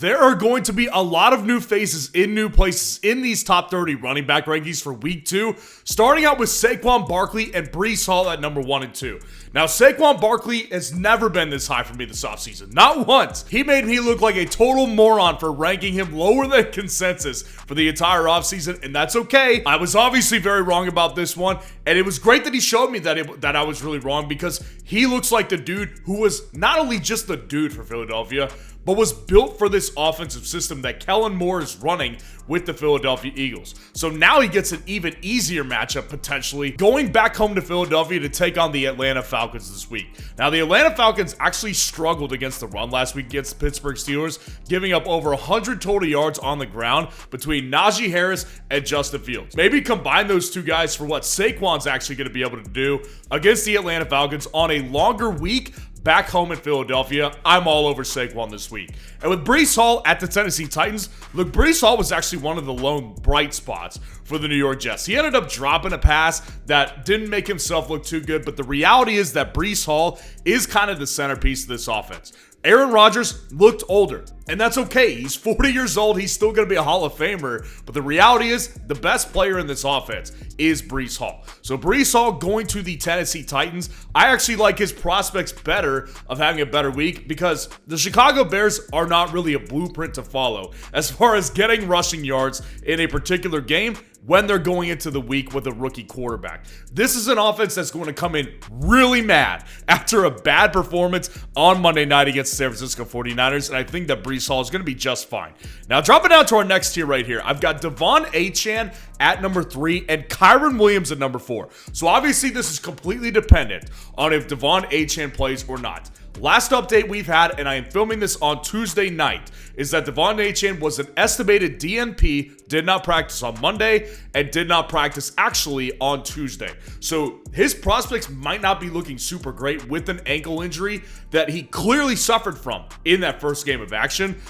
There are going to be a lot of new faces in new places in these top 30 running back rankings for week 2, starting out with Saquon Barkley and Breece Hall at number 1 and 2. Now, Saquon Barkley has never been this high for me this offseason. Not once. He made me look like a total moron for ranking him lower than consensus for the entire offseason, and that's okay. I was obviously very wrong about this one, and it was great that he showed me that I was really wrong, because he looks like the dude who was not only just the dude for Philadelphia, but was built for this offensive system that Kellen Moore is running with the Philadelphia Eagles. So now he gets an even easier matchup, potentially, going back home to Philadelphia to take on the Atlanta Falcons this week. Now, the Atlanta Falcons actually struggled against the run last week against the Pittsburgh Steelers, giving up over 100 total yards on the ground between Najee Harris and Justin Fields. Maybe combine those two guys for what Saquon's actually going to be able to do against the Atlanta Falcons on a longer week back home in Philadelphia. I'm all over Saquon this week. And with Breece Hall at the Tennessee Titans, look, Breece Hall was actually one of the lone bright spots for the New York Jets. He ended up dropping a pass that didn't make himself look too good, but the reality is that Breece Hall is kind of the centerpiece of this offense. Aaron Rodgers looked older, and that's okay. He's 40 years old. He's still going to be a Hall of Famer, but the reality is the best player in this offense is Breece Hall. So Breece Hall going to the Tennessee Titans, I actually like his prospects better of having a better week, because the Chicago Bears are not really a blueprint to follow as far as getting rushing yards in a particular game when they're going into the week with a rookie quarterback. This is an offense that's going to come in really mad after a bad performance on Monday night against the San Francisco 49ers, and I think that Breece Hall is going to be just fine. Now, dropping down to our next tier right here, I've got Devon Etienne at number 3 and Kyren Williams at number 4. So obviously this is completely dependent on if Devon Etienne plays or not. Last update we've had, and I am filming this on Tuesday night, is that Devon Etienne was an estimated DNP, did not practice on Monday, and did not practice actually on Tuesday. So his prospects might not be looking super great with an ankle injury that he clearly suffered from in that first game of action.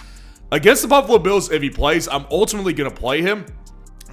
Against the Buffalo Bills, if he plays, I'm ultimately going to play him.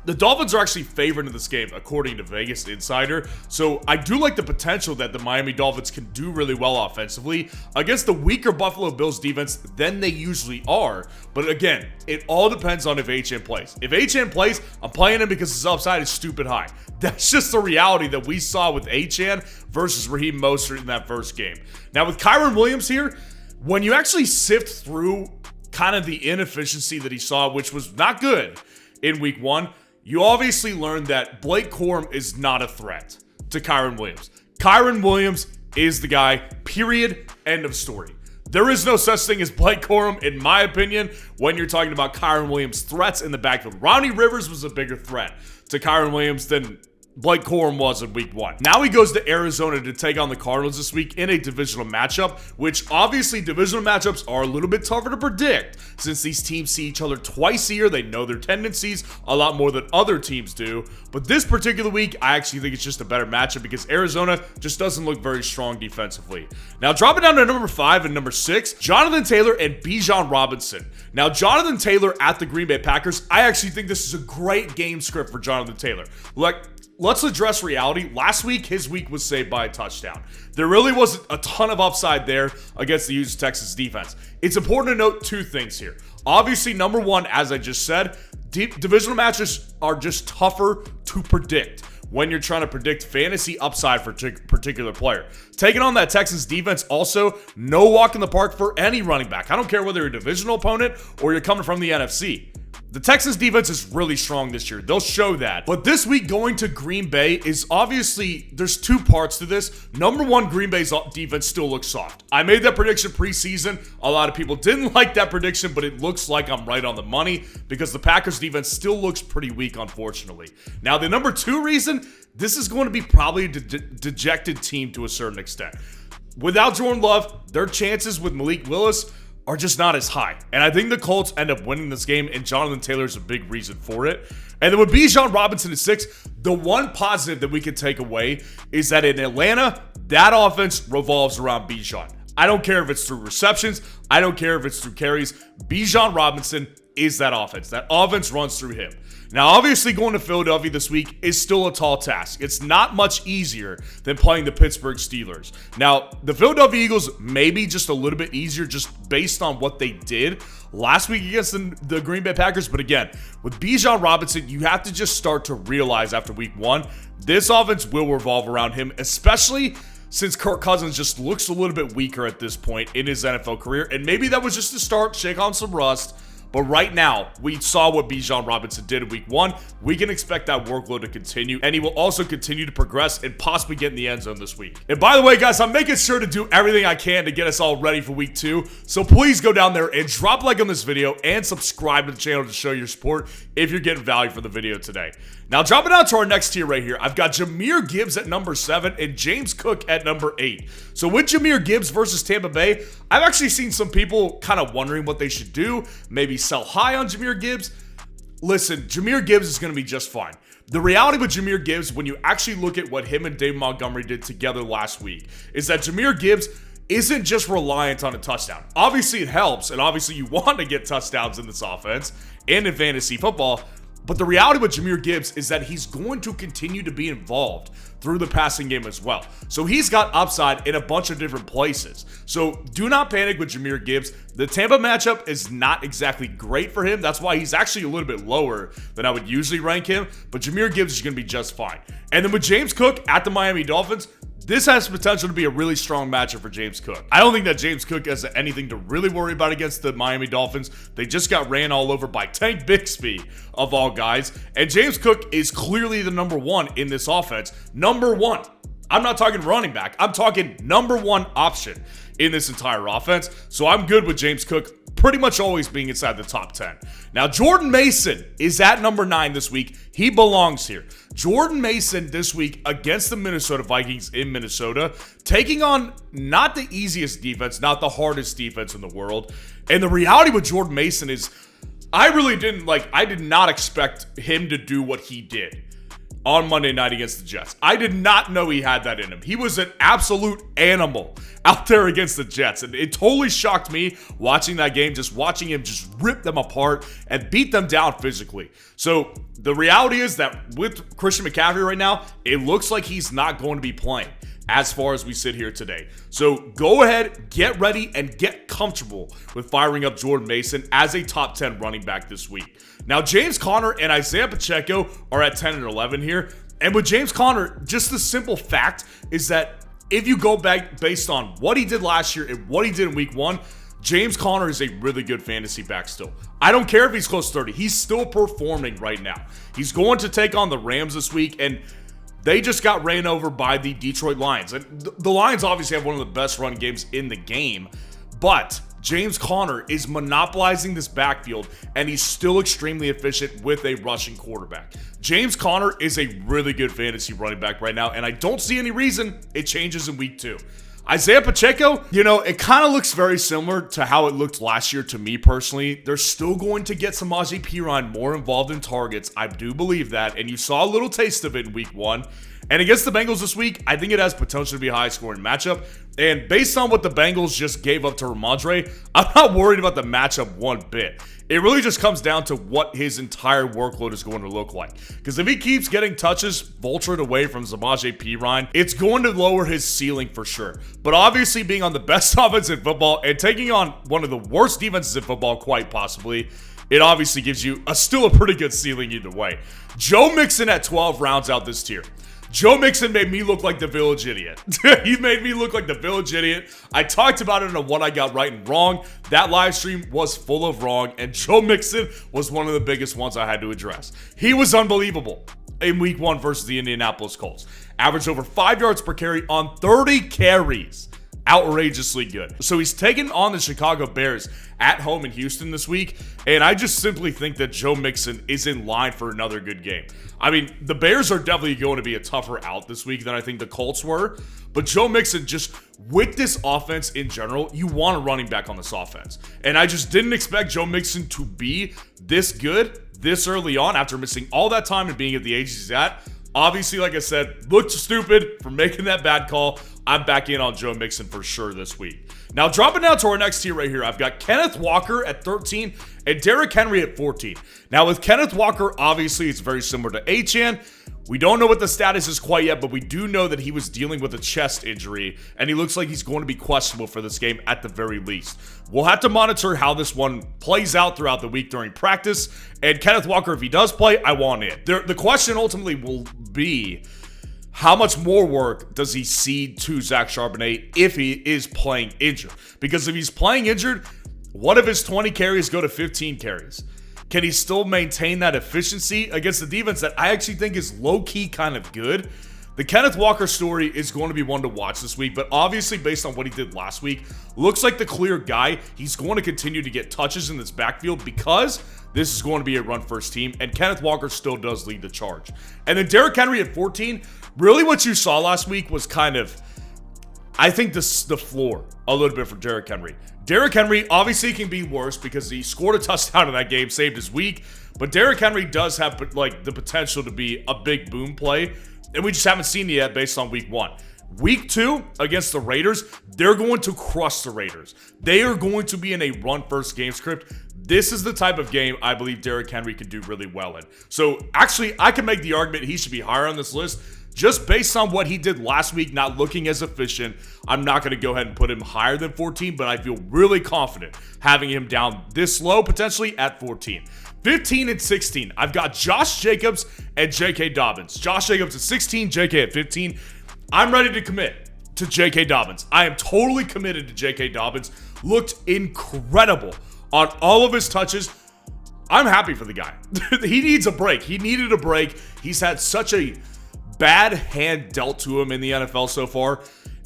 The Dolphins are actually favored in this game, according to Vegas Insider. So I do like the potential that the Miami Dolphins can do really well offensively against the weaker Buffalo Bills defense than they usually are. But again, it all depends on if Etienne plays. If Etienne plays, I'm playing him because his upside is stupid high. That's just the reality that we saw with Etienne versus Raheem Mostert in that first game. Now with Kyren Williams here, when you actually sift through kind of the inefficiency that he saw, which was not good in week 1, you obviously learned that Blake Corum is not a threat to Kyren Williams. Kyren Williams is the guy, period, end of story. There is no such thing as Blake Corum, in my opinion, when you're talking about Kyren Williams' threats in the backfield. Ronnie Rivers was a bigger threat to Kyren Williams than Blake Corum was in week 1. Now he goes to Arizona to take on the Cardinals this week in a divisional matchup, which obviously divisional matchups are a little bit tougher to predict since these teams see each other twice a year. They know their tendencies a lot more than other teams do. But this particular week, I actually think it's just a better matchup because Arizona just doesn't look very strong defensively. Now dropping down to number 5 and number 6, Jonathan Taylor and Bijan Robinson. Now Jonathan Taylor at the Green Bay Packers, I actually think this is a great game script for Jonathan Taylor. Let's address reality. Last week, his week was saved by a touchdown. There really wasn't a ton of upside there against the Houston Texans defense. It's important to note 2 things here. Obviously, number 1, as I just said, divisional matches are just tougher to predict when you're trying to predict fantasy upside for a particular player. Taking on that Texans defense, also, no walk in the park for any running back. I don't care whether you're a divisional opponent or you're coming from the NFC. The Texans defense is really strong this year. They'll show that. But this week going to Green Bay is obviously, there's 2 parts to this. Number 1, Green Bay's defense still looks soft. I made that prediction preseason. A lot of people didn't like that prediction, but it looks like I'm right on the money because the Packers defense still looks pretty weak, unfortunately. Now, the number 2 reason, this is going to be probably a dejected team to a certain extent. Without Jordan Love, their chances with Malik Willis are just not as high. And I think the Colts end up winning this game, and Jonathan Taylor is a big reason for it. And then with Bijan Robinson at 6, the one positive that we can take away is that in Atlanta, that offense revolves around Bijan. I don't care if it's through receptions. I don't care if it's through carries. Bijan Robinson is that offense. That offense runs through him. Now, obviously, going to Philadelphia this week is still a tall task. It's not much easier than playing the Pittsburgh Steelers. Now, the Philadelphia Eagles may be just a little bit easier just based on what they did last week against the Green Bay Packers. But again, with Bijan Robinson, you have to just start to realize after week 1, this offense will revolve around him, especially since Kirk Cousins just looks a little bit weaker at this point in his NFL career. And maybe that was just to start, shake on some rust. But right now, we saw what Bijan Robinson did in week 1. We can expect that workload to continue, and he will also continue to progress and possibly get in the end zone this week. And by the way, guys, I'm making sure to do everything I can to get us all ready for week 2. So please go down there and drop a like on this video and subscribe to the channel to show your support if you're getting value from the video today. Now, dropping down to our next tier right here, I've got Jamir Gibbs at number 7 and James Cook at number 8. So with Jamir Gibbs versus Tampa Bay, I've actually seen some people kind of wondering what they should do. Maybe sell high on Jamir Gibbs. Listen, Jamir Gibbs is going to be just fine. The reality with Jamir Gibbs, when you actually look at what him and David Montgomery did together last week, is that Jamir Gibbs isn't just reliant on a touchdown. Obviously, it helps, and obviously you want to get touchdowns in this offense and in fantasy football. But the reality with Jamir Gibbs is that he's going to continue to be involved through the passing game as well. So he's got upside in a bunch of different places. So do not panic with Jamir Gibbs. The Tampa matchup is not exactly great for him. That's why he's actually a little bit lower than I would usually rank him. But Jamir Gibbs is going to be just fine. And then with James Cook at the Miami Dolphins, this has potential to be a really strong matchup for James Cook. I don't think that James Cook has anything to really worry about against the Miami Dolphins. They just got ran all over by Tank Bixby, of all guys. And James Cook is clearly the number 1 in this offense. Number 1. I'm not talking running back. I'm talking number 1 option in this entire offense. So I'm good with James Cook pretty much always being inside the top 10. Now, Jordan Mason is at number 9 this week. He belongs here. Jordan Mason this week against the Minnesota Vikings in Minnesota, taking on not the easiest defense, not the hardest defense in the world. And the reality with Jordan Mason is I did not expect him to do what he did on Monday night against the Jets. I did not know he had that in him. He was an absolute animal out there against the Jets. And it totally shocked me watching that game, just watching him just rip them apart and beat them down physically. So the reality is that with Christian McCaffrey right now, it looks like he's not going to be playing as far as we sit here today. So go ahead, get ready, and get comfortable with firing up Jordan Mason as a top 10 running back this week. Now, James Conner and Isaiah Pacheco are at 10 and 11 here. And with James Conner, just the simple fact is that if you go back based on what he did last year and what he did in week 1, James Conner is a really good fantasy back still. I don't care if he's close to 30. He's still performing right now. He's going to take on the Rams this week, and they just got ran over by the Detroit Lions. And the Lions obviously have one of the best run games in the game, but James Conner is monopolizing this backfield, and he's still extremely efficient with a rushing quarterback. James Conner is a really good fantasy running back right now, and I don't see any reason it changes in week 2. Isaiah Pacheco, it kind of looks very similar to how it looked last year to me personally. They're still going to get Samaje Perine more involved in targets. I do believe that, and you saw a little taste of it in week 1. And against the Bengals this week, I think it has potential to be a high-scoring matchup. And based on what the Bengals just gave up to Ramondre, I'm not worried about the matchup one bit. It really just comes down to what his entire workload is going to look like. Because if he keeps getting touches vultured away from Samaje Perine, it's going to lower his ceiling for sure. But obviously being on the best offense in football and taking on one of the worst defenses in football, quite possibly, it obviously gives you still a pretty good ceiling either way. Joe Mixon at 12 rounds out this tier. Joe Mixon made me look like the village idiot. He made me look like the village idiot. I talked about it on what I got right and wrong. That live stream was full of wrong, and Joe Mixon was one of the biggest ones I had to address. He was unbelievable in week 1 versus the Indianapolis Colts. Averaged over 5 yards per carry on 30 carries. Outrageously good. So he's taken on the Chicago Bears at home in Houston this week, and I just simply think that Joe Mixon is in line for another good game. I mean, the Bears are definitely going to be a tougher out this week than I think the Colts were, but Joe Mixon, just with this offense in general, you want a running back on this offense. And I just didn't expect Joe Mixon to be this good this early on after missing all that time and being at the age he's at. Obviously, like I said, looked stupid for making that bad call. I'm back in on Joe Mixon for sure this week. Now, dropping down to our next tier right here, I've got Kenneth Walker at 13 and Derrick Henry at 14. Now, with Kenneth Walker, obviously, it's very similar to Etienne. We don't know what the status is quite yet, but we do know that he was dealing with a chest injury, and he looks like he's going to be questionable for this game at the very least. We'll have to monitor how this one plays out throughout the week during practice, and Kenneth Walker, if he does play, I want in. The question ultimately will be, how much more work does he cede to Zach Charbonnet if he is playing injured? Because if he's playing injured, what if his 20 carries go to 15 carries? Can he still maintain that efficiency against the defense that I actually think is low-key kind of good? The Kenneth Walker story is going to be one to watch this week, but obviously based on what he did last week, looks like the clear guy. He's going to continue to get touches in this backfield because this is going to be a run-first team, and Kenneth Walker still does lead the charge. And then Derrick Henry at 14, really what you saw last week was kind of, I think, the floor a little bit for Derrick Henry. Derrick Henry obviously can be worse because he scored a touchdown in that game, saved his week, but Derrick Henry does have like the potential to be a big boom play, and we just haven't seen it yet based on week 1. Week 2 against the Raiders, they're going to crush the Raiders. They are going to be in a run-first game script. This is the type of game I believe Derrick Henry could do really well in. So actually, I can make the argument he should be higher on this list. Just based on what he did last week, not looking as efficient, I'm not going to go ahead and put him higher than 14, but I feel really confident having him down this low, potentially at 14. 15 and 16, I've got Josh Jacobs and J.K. Dobbins. Josh Jacobs at 16, J.K. at 15. I'm ready to commit to J.K. Dobbins. I am totally committed to J.K. Dobbins. Looked incredible on all of his touches. I'm happy for the guy. He needs a break. He needed a break. He's had such a bad hand dealt to him in the NFL so far,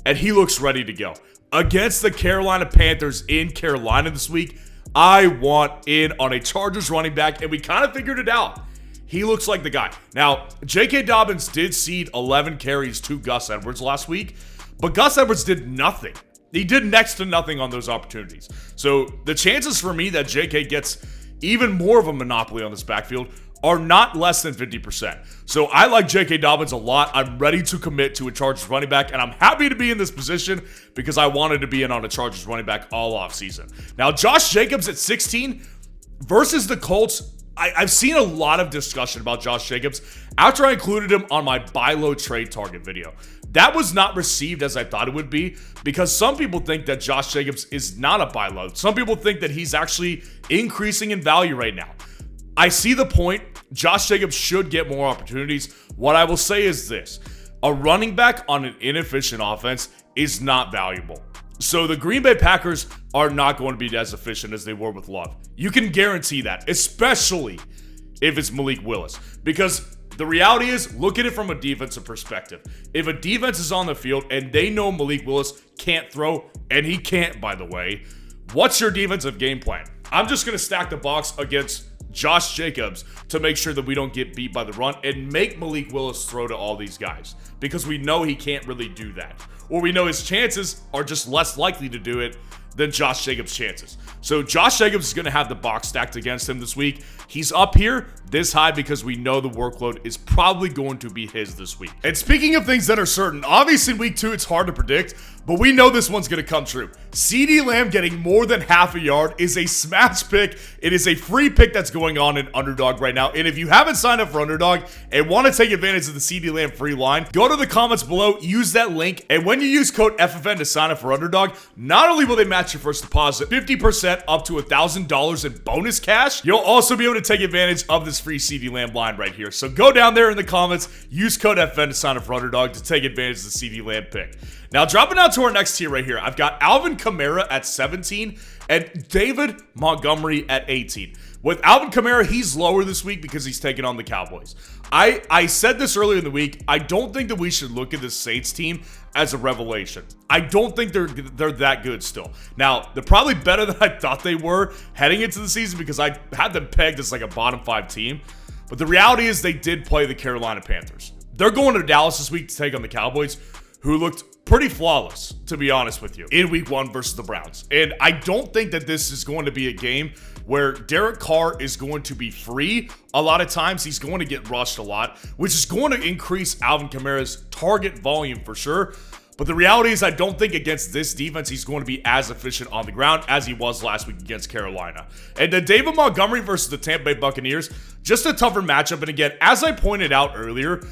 and he looks ready to go. Against the Carolina Panthers in Carolina this week, I want in on a Chargers running back, and we kind of figured it out. He looks like the guy. Now, J.K. Dobbins did cede 11 carries to Gus Edwards last week, but Gus Edwards did nothing. He did next to nothing on those opportunities. So the chances for me that J.K. gets even more of a monopoly on this backfield are not less than 50%. So I like J.K. Dobbins a lot. I'm ready to commit to a Chargers running back, and I'm happy to be in this position because I wanted to be in on a Chargers running back all offseason. Now, Josh Jacobs at 16 versus the Colts. I've seen a lot of discussion about Josh Jacobs after I included him on my buy low trade target video. That was not received as I thought it would be because some people think that Josh Jacobs is not a buy low. Some people think that he's actually increasing in value right now. I see the point. Josh Jacobs should get more opportunities. What I will say is this: a running back on an inefficient offense is not valuable. So the Green Bay Packers are not going to be as efficient as they were with Love. You can guarantee that, especially if it's Malik Willis. Because the reality is, look at it from a defensive perspective. If a defense is on the field and they know Malik Willis can't throw, and he can't, by the way, what's your defensive game plan? I'm just going to stack the box against Josh Jacobs to make sure that we don't get beat by the run and make Malik Willis throw to all these guys because we know he can't really do that. Or we know his chances are just less likely to do it than Josh Jacobs' chances. So Josh Jacobs is going to have the box stacked against him this week. He's up here this high because we know the workload is probably going to be his this week. And speaking of things that are certain, obviously in week 2 it's hard to predict, but we know this one's going to come true. CeeDee Lamb getting more than half a yard is a smash pick. It is a free pick that's going on in Underdog right now. And if you haven't signed up for Underdog and want to take advantage of the CeeDee Lamb free line, go to the comments below, use that link, and when you use code FFN to sign up for Underdog, not only will they match your first deposit 50% up to $1,000 in bonus cash, you'll also be able to take advantage of this free CeeDee Lamb line right here. So go down there in the comments, use code FFN to sign up for Underdog to take advantage of the CeeDee Lamb pick. Now, dropping down to our next tier right here, I've got Alvin Kamara at 17 and David Montgomery at 18. With Alvin Kamara, he's lower this week because he's taking on the Cowboys. I said this earlier in the week. I don't think that we should look at the Saints team as a revelation. I don't think they're that good still. Now, they're probably better than I thought they were heading into the season because I had them pegged as like a bottom 5 team. But the reality is they did play the Carolina Panthers. They're going to Dallas this week to take on the Cowboys, who looked pretty flawless, to be honest with you, in week 1 versus the Browns. And I don't think that this is going to be a game where Derek Carr is going to be free. A lot of times he's going to get rushed a lot, which is going to increase Alvin Kamara's target volume for sure. But the reality is I don't think against this defense he's going to be as efficient on the ground as he was last week against Carolina. And then David Montgomery versus the Tampa Bay Buccaneers, just a tougher matchup. And again, as I pointed out earlier,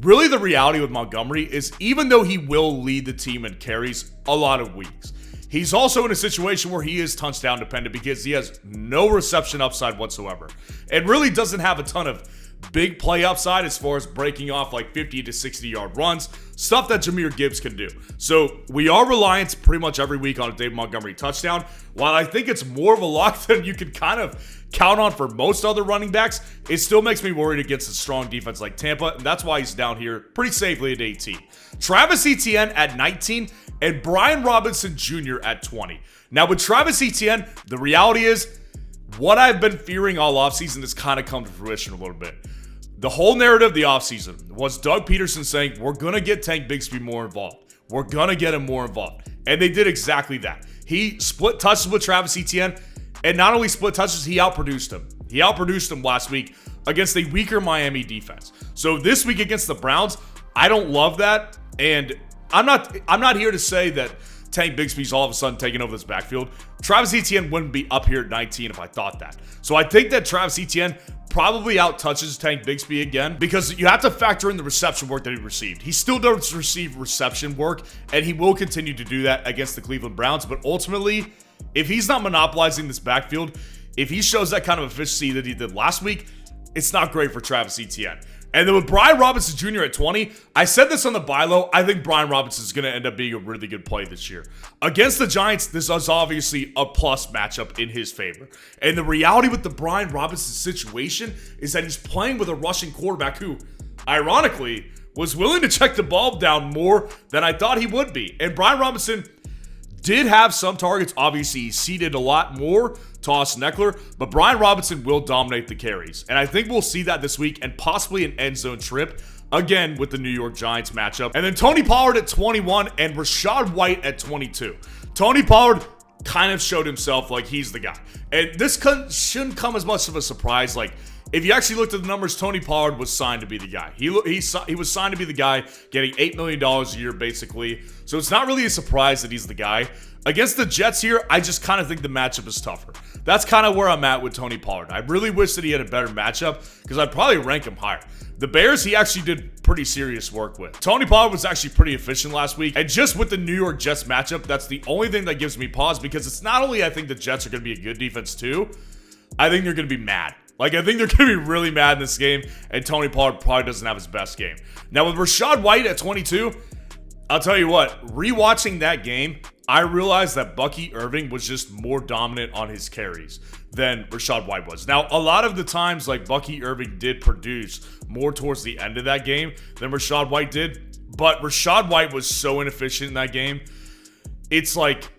really the reality with Montgomery is even though he will lead the team in carries a lot of weeks, he's also in a situation where he is touchdown dependent because he has no reception upside whatsoever and really doesn't have a ton of big play upside as far as breaking off like 50 to 60 yard runs, stuff that Jamir Gibbs can do. So we are reliant pretty much every week on a David Montgomery touchdown. While I think it's more of a lock than you can kind of count on for most other running backs, it still makes me worried against a strong defense like Tampa, and that's why he's down here pretty safely at 18. Travis Etienne at 19 and Brian Robinson Jr. at 20. Now with Travis Etienne, the reality is what I've been fearing all offseason has kind of come to fruition a little bit. The whole narrative of the offseason was Doug Peterson saying, we're going to get Tank Bigsby more involved. We're going to get him more involved. And they did exactly that. He split touches with Travis Etienne, and not only split touches, he outproduced him. He outproduced him last week against a weaker Miami defense. So this week against the Browns, I don't love that. And I'm not here to say that Tank Bigsby's all of a sudden taking over this backfield. Travis Etienne wouldn't be up here at 19 if I thought that. So I think that Travis Etienne probably out-touches Tank Bigsby again because you have to factor in the reception work that he received. He still does receive reception work, and he will continue to do that against the Cleveland Browns. But ultimately, if he's not monopolizing this backfield, if he shows that kind of efficiency that he did last week, it's not great for Travis Etienne. And then with Brian Robinson Jr. at 20, I said this on the buy low, I think Brian Robinson is going to end up being a really good play this year. Against the Giants, this is obviously a plus matchup in his favor. And the reality with the Brian Robinson situation is that he's playing with a rushing quarterback who, ironically, was willing to check the ball down more than I thought he would be. And Brian Robinson did have some targets. Obviously, he ceded a lot more to Austin Eckler, but Brian Robinson will dominate the carries. And I think we'll see that this week and possibly an end zone trip, again, with the New York Giants matchup. And then Tony Pollard at 21 and Rashad White at 22. Tony Pollard kind of showed himself like he's the guy. And this shouldn't come as much of a surprise. Like, if you actually looked at the numbers, Tony Pollard was signed to be the guy. He was signed to be the guy, getting $8 million a year, basically. So it's not really a surprise that he's the guy. Against the Jets here, I just kind of think the matchup is tougher. That's kind of where I'm at with Tony Pollard. I really wish that he had a better matchup because I'd probably rank him higher. The Bears, he actually did pretty serious work with. Tony Pollard was actually pretty efficient last week. And just with the New York Jets matchup, that's the only thing that gives me pause because it's not only I think the Jets are going to be a good defense too, I think they're going to be mad. Like, I think they're going to be really mad in this game, and Tony Pollard probably doesn't have his best game. Now, with Rashad White at 22, I'll tell you what, rewatching that game, I realized that Bucky Irving was just more dominant on his carries than Rashad White was. Now, a lot of the times, like, Bucky Irving did produce more towards the end of that game than Rashad White did, but Rashad White was so inefficient in that game. It's like,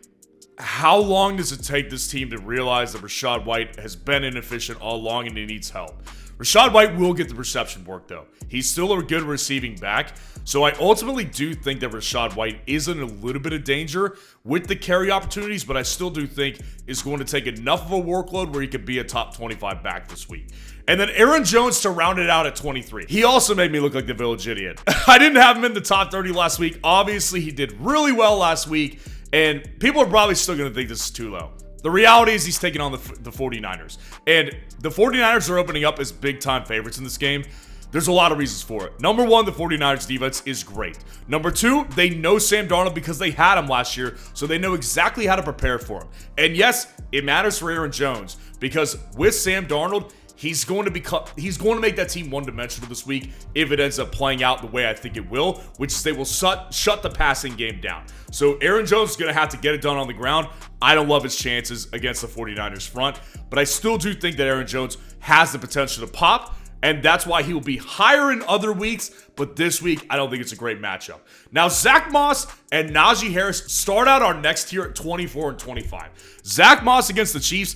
how long does it take this team to realize that Rashad White has been inefficient all along and he needs help? Rashad White will get the reception work, though. He's still a good receiving back. So I ultimately do think that Rashad White is in a little bit of danger with the carry opportunities, but I still do think is going to take enough of a workload where he could be a top 25 back this week. And then Aaron Jones to round it out at 23. He also made me look like the village idiot. I didn't have him in the top 30 last week. Obviously, he did really well last week. And people are probably still going to think this is too low. The reality is he's taking on the 49ers. And the 49ers are opening up as big-time favorites in this game. There's a lot of reasons for it. Number one, the 49ers defense is great. Number two, they know Sam Darnold because they had him last year, so they know exactly how to prepare for him. And yes, it matters for Aaron Jones because with Sam Darnold, he's going to make that team one-dimensional this week if it ends up playing out the way I think it will, which is they will shut the passing game down. So Aaron Jones is going to have to get it done on the ground. I don't love his chances against the 49ers front, but I still do think that Aaron Jones has the potential to pop, and that's why he will be higher in other weeks, but this week, I don't think it's a great matchup. Now, Zach Moss and Najee Harris start out our next tier at 24 and 25. Zach Moss against the Chiefs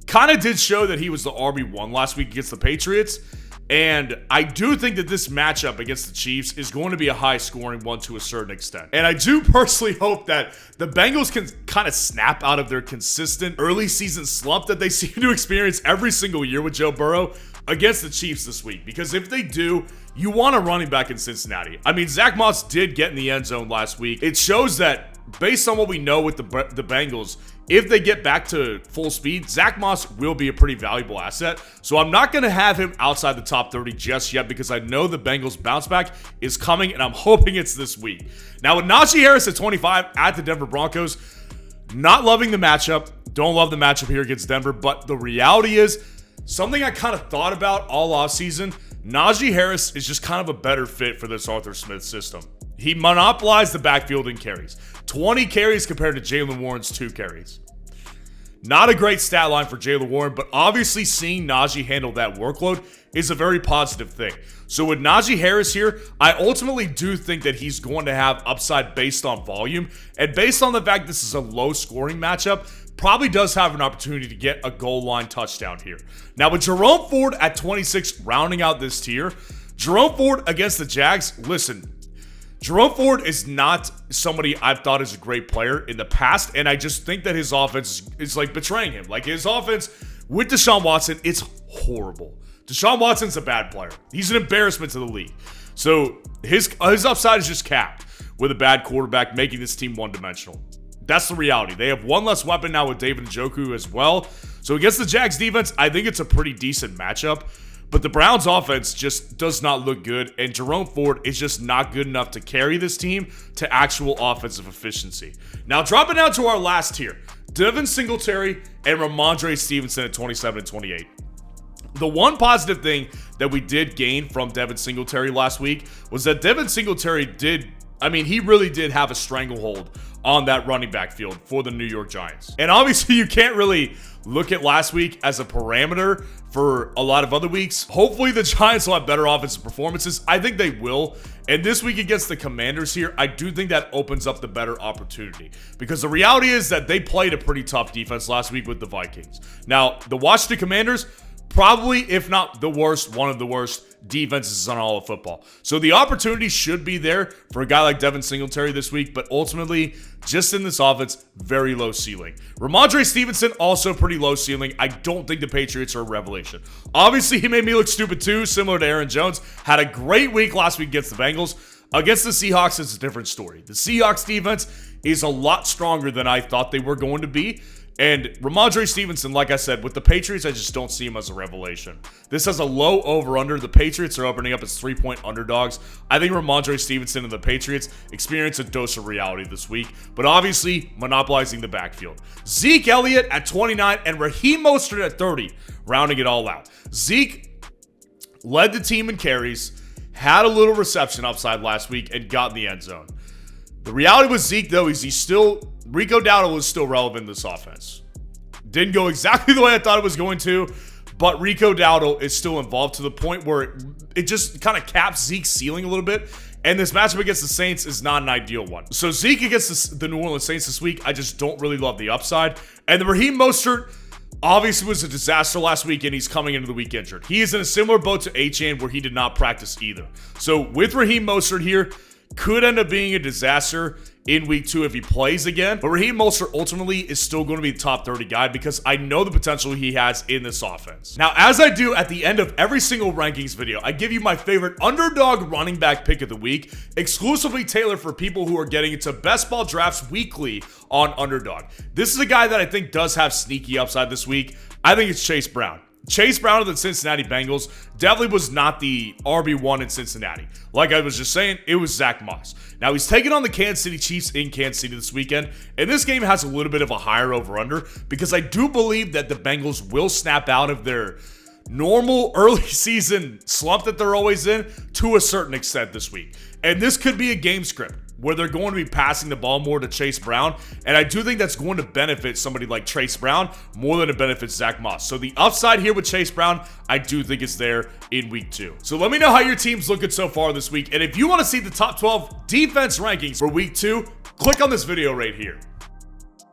kind of did show that he was the RB1 last week against the Patriots. And I do think that this matchup against the Chiefs is going to be a high-scoring one to a certain extent. And I do personally hope that the Bengals can kind of snap out of their consistent early season slump that they seem to experience every single year with Joe Burrow. against the Chiefs this week, because if they do, you want a running back in Cincinnati. I mean, Zach Moss did get in the end zone last week. It shows that based on what we know with the Bengals, if they get back to full speed, Zach Moss will be a pretty valuable asset. So I'm not going to have him outside the top 30 just yet, because I know the Bengals bounce back is coming, and I'm hoping it's this week. Now with Najee Harris at 25 at the Denver Broncos, not loving the matchup. Don't love the matchup here against Denver, but the reality is, something I kind of thought about all offseason, Najee Harris is just kind of a better fit for this Arthur Smith system. He monopolized the backfield in carries. 20 carries compared to Jaylen Warren's 2 carries. Not a great stat line for Jaylen Warren, but obviously seeing Najee handle that workload is a very positive thing. So with Najee Harris here, I ultimately do think that he's going to have upside based on volume, and based on the fact this is a low scoring matchup, probably does have an opportunity to get a goal line touchdown here. Now with Jerome Ford at 26 rounding out this tier, Jerome Ford against the Jags, listen, Jerome Ford is not somebody I've thought is a great player in the past, and I just think that his offense is like betraying him. Like his offense with Deshaun Watson, it's horrible. Deshaun Watson's a bad player. He's an embarrassment to the league. So his upside is just capped with a bad quarterback, making this team one-dimensional. That's the reality. They have one less weapon now with David Njoku as well. So against the Jags defense, I think it's a pretty decent matchup. But the Browns offense just does not look good, and Jerome Ford is just not good enough to carry this team to actual offensive efficiency. Now dropping down to our last tier, Devin Singletary and Ramondre Stevenson at 27 and 28. The one positive thing that we did gain from Devin Singletary last week was that Devin Singletary he really did have a stranglehold on that running back field for the New York Giants. And obviously you can't really look at last week as a parameter for a lot of other weeks. Hopefully the Giants will have better offensive performances. I think they will. And this week against the Commanders here, I do think that opens up the better opportunity, because the reality is that they played a pretty tough defense last week with the Vikings. Now, the Washington Commanders, probably, if not the worst, one of the worst defenses on all of football. So the opportunity should be there for a guy like Devin Singletary this week, but ultimately, just in this offense, very low ceiling. Ramondre Stevenson, also pretty low ceiling. I don't think the Patriots are a revelation. Obviously, he made me look stupid too, similar to Aaron Jones. Had a great week last week against the Bengals. Against the Seahawks, it's a different story. The Seahawks defense is a lot stronger than I thought they were going to be. And Ramondre Stevenson, like I said, with the Patriots, I just don't see him as a revelation. This has a low over-under. The Patriots are opening up as 3-point underdogs. I think Ramondre Stevenson and the Patriots experience a dose of reality this week, but obviously monopolizing the backfield. Zeke Elliott at 29 and Raheem Mostert at 30, rounding it all out. Zeke led the team in carries, had a little reception upside last week, and got in the end zone. The reality with Zeke, though, is Rico Dowdle is still relevant in this offense. Didn't go exactly the way I thought it was going to, but Rico Dowdle is still involved to the point where it just kind of caps Zeke's ceiling a little bit, and this matchup against the Saints is not an ideal one. So Zeke against the New Orleans Saints this week, I just don't really love the upside. And the Raheem Mostert obviously was a disaster last week, and he's coming into the week injured. He is in a similar boat to Etienne where he did not practice either. So with Raheem Mostert here, could end up being a disaster in week 2 if he plays again. But Raheem Mostert ultimately is still going to be the top 30 guy, because I know the potential he has in this offense. Now, as I do at the end of every single rankings video, I give you my favorite underdog running back pick of the week, exclusively tailored for people who are getting into best ball drafts weekly on Underdog. This is a guy that I think does have sneaky upside this week. I think it's Chase Brown. Chase Brown of the Cincinnati Bengals definitely was not the RB1 in Cincinnati. Like I was just saying, it was Zach Moss. Now he's taking on the Kansas City Chiefs in Kansas City this weekend, and this game has a little bit of a higher over-under, because I do believe that the Bengals will snap out of their normal early season slump that they're always in to a certain extent this week. And this could be a game script where they're going to be passing the ball more to Chase Brown, and I do think that's going to benefit somebody like Chase Brown more than it benefits Zach Moss. So the upside here with Chase Brown, I do think it's there in week 2. So let me know how your team's looking so far this week, and if you want to see the top 12 defense rankings for week 2, click on this video right here.